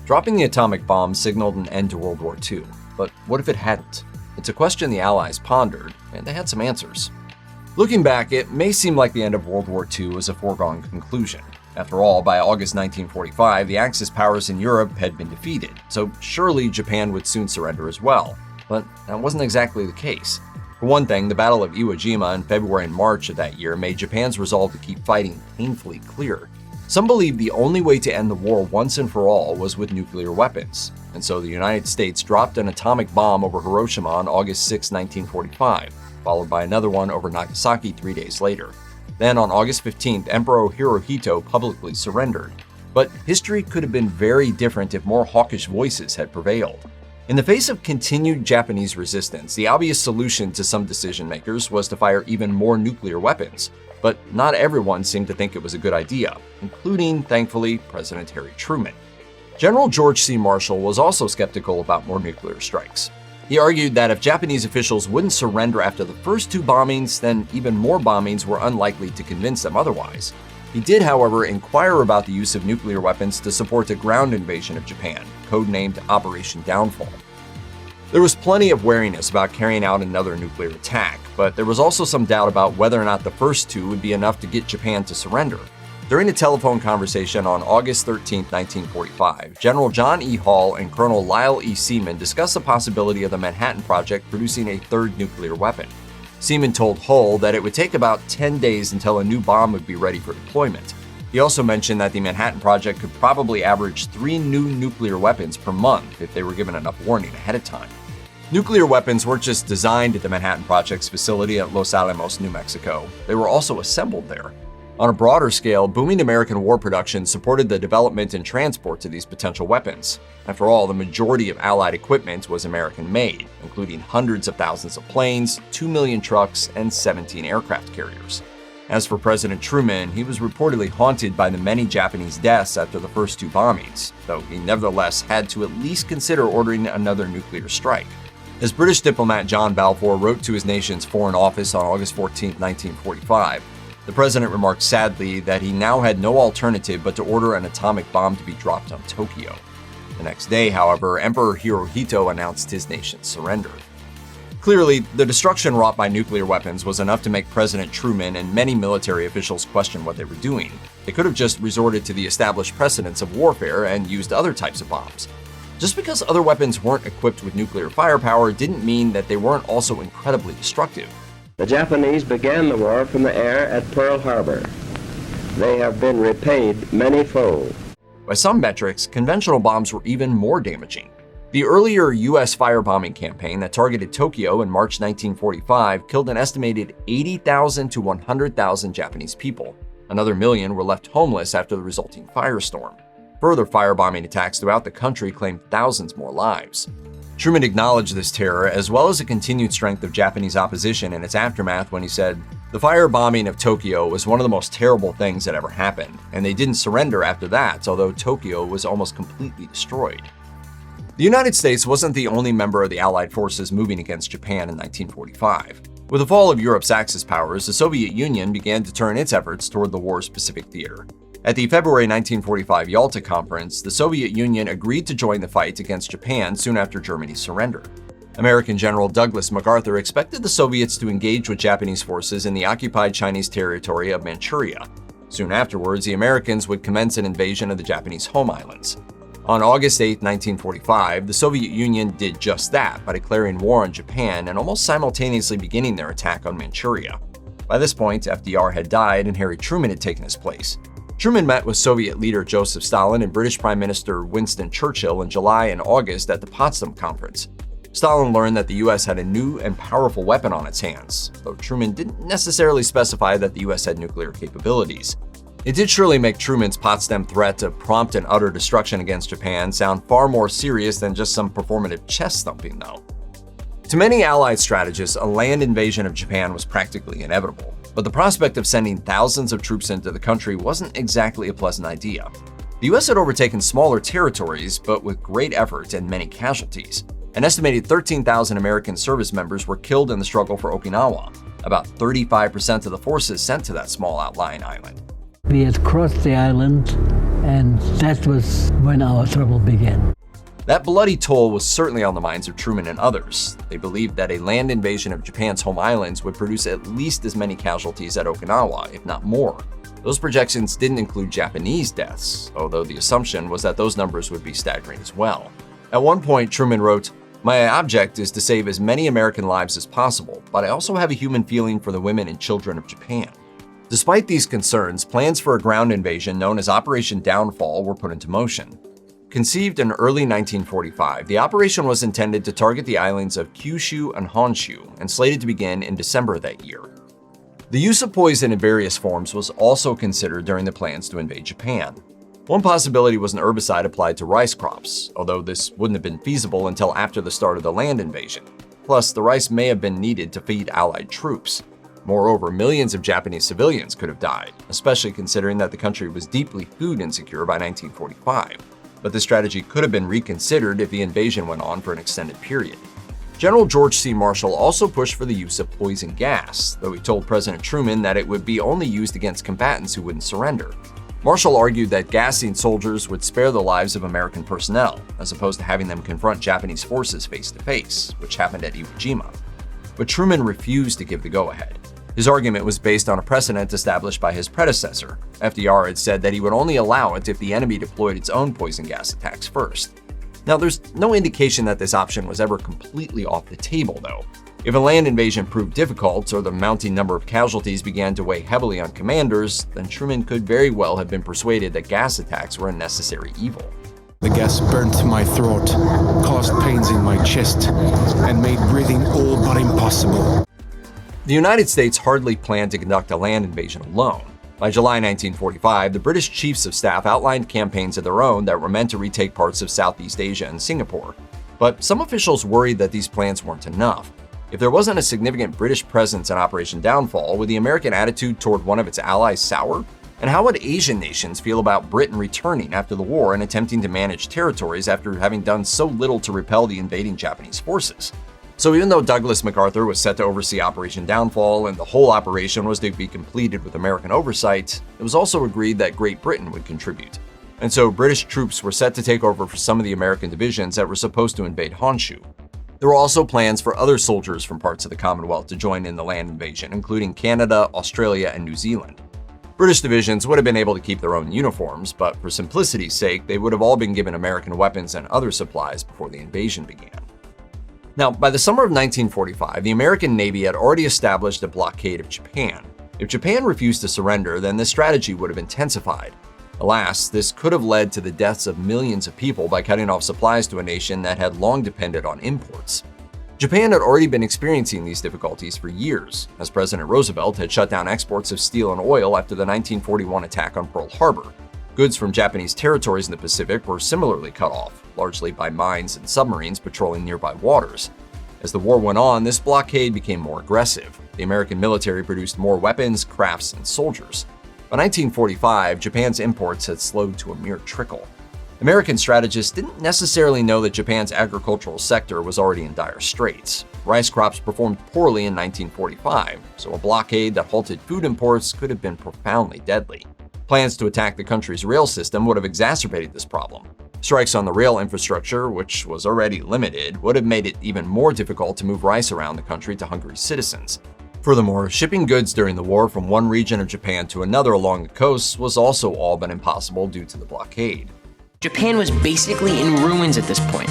Dropping the atomic bomb signaled an end to World War II, but what if it hadn't? It's a question the Allies pondered, and they had some answers. Looking back, it may seem like the end of World War II was a foregone conclusion. After all, by August 1945, the Axis powers in Europe had been defeated, so surely Japan would soon surrender as well. But that wasn't exactly the case. For one thing, the Battle of Iwo Jima in February and March of that year made Japan's resolve to keep fighting painfully clear. Some believed the only way to end the war once and for all was with nuclear weapons, and so the United States dropped an atomic bomb over Hiroshima on August 6, 1945, followed by another one over Nagasaki 3 days later. Then on August 15th, Emperor Hirohito publicly surrendered. But history could have been very different if more hawkish voices had prevailed. In the face of continued Japanese resistance, the obvious solution to some decision makers was to fire even more nuclear weapons. But not everyone seemed to think it was a good idea, including, thankfully, President Harry Truman. General George C. Marshall was also skeptical about more nuclear strikes. He argued that if Japanese officials wouldn't surrender after the first 2 bombings, then even more bombings were unlikely to convince them otherwise. He did, however, inquire about the use of nuclear weapons to support a ground invasion of Japan, codenamed Operation Downfall. There was plenty of wariness about carrying out another nuclear attack, but there was also some doubt about whether or not the first 2 would be enough to get Japan to surrender. During a telephone conversation on August 13, 1945, General John E. Hall and Colonel Lyle E. Seaman discussed the possibility of the Manhattan Project producing a 3rd nuclear weapon. Seaman told Hull that it would take about 10 days until a new bomb would be ready for deployment. He also mentioned that the Manhattan Project could probably average 3 new nuclear weapons per month if they were given enough warning ahead of time. Nuclear weapons weren't just designed at the Manhattan Project's facility at Los Alamos, New Mexico. They were also assembled there. On a broader scale, booming American war production supported the development and transport of these potential weapons. After all, the majority of Allied equipment was American-made, including hundreds of thousands of planes, 2 million trucks, and 17 aircraft carriers. As for President Truman, he was reportedly haunted by the many Japanese deaths after the first 2 bombings, though he nevertheless had to at least consider ordering another nuclear strike. As British diplomat John Balfour wrote to his nation's Foreign Office on August 14, 1945, the president remarked sadly that he now had no alternative but to order an atomic bomb to be dropped on Tokyo. The next day, however, Emperor Hirohito announced his nation's surrender. Clearly, the destruction wrought by nuclear weapons was enough to make President Truman and many military officials question what they were doing. They could have just resorted to the established precedents of warfare and used other types of bombs. Just because other weapons weren't equipped with nuclear firepower didn't mean that they weren't also incredibly destructive. The Japanese began the war from the air at Pearl Harbor. They have been repaid many-fold. By some metrics, conventional bombs were even more damaging. The earlier U.S. firebombing campaign that targeted Tokyo in March 1945 killed an estimated 80,000 to 100,000 Japanese people. Another million were left homeless after the resulting firestorm. Further firebombing attacks throughout the country claimed thousands more lives. Truman acknowledged this terror as well as the continued strength of Japanese opposition in its aftermath when he said, "The firebombing of Tokyo was one of the most terrible things that ever happened, and they didn't surrender after that, although Tokyo was almost completely destroyed." The United States wasn't the only member of the Allied forces moving against Japan in 1945. With the fall of Europe's Axis powers, the Soviet Union began to turn its efforts toward the war's Pacific theater. At the February 1945 Yalta Conference, the Soviet Union agreed to join the fight against Japan soon after Germany's surrender. American General Douglas MacArthur expected the Soviets to engage with Japanese forces in the occupied Chinese territory of Manchuria. Soon afterwards, the Americans would commence an invasion of the Japanese home islands. On August 8, 1945, the Soviet Union did just that by declaring war on Japan and almost simultaneously beginning their attack on Manchuria. By this point, FDR had died and Harry Truman had taken his place. Truman met with Soviet leader Joseph Stalin and British Prime Minister Winston Churchill in July and August at the Potsdam Conference. Stalin learned that the US had a new and powerful weapon on its hands, though Truman didn't necessarily specify that the US had nuclear capabilities. It did surely make Truman's Potsdam threat of prompt and utter destruction against Japan sound far more serious than just some performative chest thumping, though. To many Allied strategists, a land invasion of Japan was practically inevitable, but the prospect of sending thousands of troops into the country wasn't exactly a pleasant idea. The US had overtaken smaller territories, but with great effort and many casualties. An estimated 13,000 American service members were killed in the struggle for Okinawa, about 35% of the forces sent to that small outlying island. We had crossed the island And that was when our trouble began. That bloody toll was certainly on the minds of Truman and others. They believed that a land invasion of Japan's home islands would produce at least as many casualties at Okinawa, if not more. Those projections didn't include Japanese deaths, although the assumption was that those numbers would be staggering as well. At one point, Truman wrote, "My object is to save as many American lives as possible, but I also have a human feeling for the women and children of Japan." Despite these concerns, plans for a ground invasion known as Operation Downfall were put into motion. Conceived in early 1945, the operation was intended to target the islands of Kyushu and Honshu and slated to begin in December that year. The use of poison in various forms was also considered during the plans to invade Japan. One possibility was an herbicide applied to rice crops, although this wouldn't have been feasible until after the start of the land invasion. Plus, the rice may have been needed to feed Allied troops. Moreover, millions of Japanese civilians could have died, especially considering that the country was deeply food insecure by 1945. But the strategy could have been reconsidered if the invasion went on for an extended period. General George C. Marshall also pushed for the use of poison gas, though he told President Truman that it would be only used against combatants who wouldn't surrender. Marshall argued that gassing soldiers would spare the lives of American personnel, as opposed to having them confront Japanese forces face to face, which happened at Iwo Jima. But Truman refused to give the go-ahead. His argument was based on a precedent established by his predecessor. FDR had said that he would only allow it if the enemy deployed its own poison gas attacks first. Now, there's no indication that this option was ever completely off the table, though. If a land invasion proved difficult or the mounting number of casualties began to weigh heavily on commanders, then Truman could very well have been persuaded that gas attacks were a necessary evil. The gas burnt my throat, caused pains in my chest, and made breathing all but impossible. The United States hardly planned to conduct a land invasion alone. By July 1945, the British Chiefs of Staff outlined campaigns of their own that were meant to retake parts of Southeast Asia and Singapore. But some officials worried that these plans weren't enough. If there wasn't a significant British presence in Operation Downfall, would the American attitude toward one of its allies sour? And how would Asian nations feel about Britain returning after the war and attempting to manage territories after having done so little to repel the invading Japanese forces? So even though Douglas MacArthur was set to oversee Operation Downfall and the whole operation was to be completed with American oversight, it was also agreed that Great Britain would contribute. And so British troops were set to take over for some of the American divisions that were supposed to invade Honshu. There were also plans for other soldiers from parts of the Commonwealth to join in the land invasion, including Canada, Australia, and New Zealand. British divisions would have been able to keep their own uniforms, but for simplicity's sake, they would have all been given American weapons and other supplies before the invasion began. Now, by the summer of 1945, the American Navy had already established a blockade of Japan. If Japan refused to surrender, then this strategy would have intensified. Alas, this could have led to the deaths of millions of people by cutting off supplies to a nation that had long depended on imports. Japan had already been experiencing these difficulties for years, as President Roosevelt had shut down exports of steel and oil after the 1941 attack on Pearl Harbor. Goods from Japanese territories in the Pacific were similarly cut off, largely by mines and submarines patrolling nearby waters. As the war went on, this blockade became more aggressive. The American military produced more weapons, crafts, and soldiers. By 1945, Japan's imports had slowed to a mere trickle. American strategists didn't necessarily know that Japan's agricultural sector was already in dire straits. Rice crops performed poorly in 1945, so a blockade that halted food imports could have been profoundly deadly. Plans to attack the country's rail system would have exacerbated this problem. Strikes on the rail infrastructure, which was already limited, would have made it even more difficult to move rice around the country to hungry citizens. Furthermore, shipping goods during the war from one region of Japan to another along the coast was also all but impossible due to the blockade. Japan was basically in ruins at this point.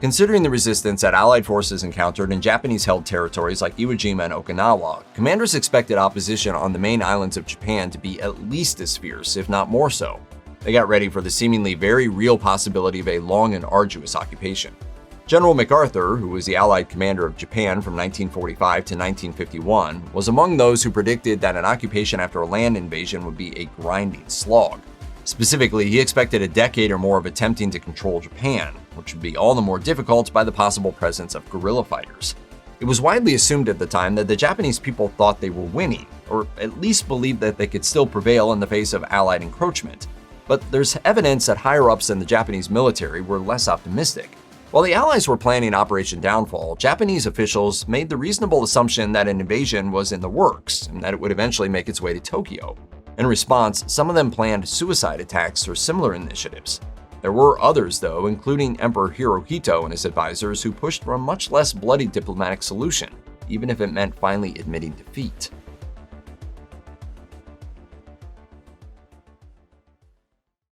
Considering the resistance that Allied forces encountered in Japanese-held territories like Iwo Jima and Okinawa, commanders expected opposition on the main islands of Japan to be at least as fierce, if not more so. They got ready for the seemingly very real possibility of a long and arduous occupation. General MacArthur, who was the Allied commander of Japan from 1945 to 1951, was among those who predicted that an occupation after a land invasion would be a grinding slog. Specifically, he expected a decade or more of attempting to control Japan, which would be all the more difficult by the possible presence of guerrilla fighters. It was widely assumed at the time that the Japanese people thought they were winning, or at least believed that they could still prevail in the face of Allied encroachment. But there's evidence that higher-ups in the Japanese military were less optimistic. While the Allies were planning Operation Downfall, Japanese officials made the reasonable assumption that an invasion was in the works and that it would eventually make its way to Tokyo. In response, some of them planned suicide attacks or similar initiatives. There were others, though, including Emperor Hirohito and his advisors, who pushed for a much less bloody diplomatic solution, even if it meant finally admitting defeat.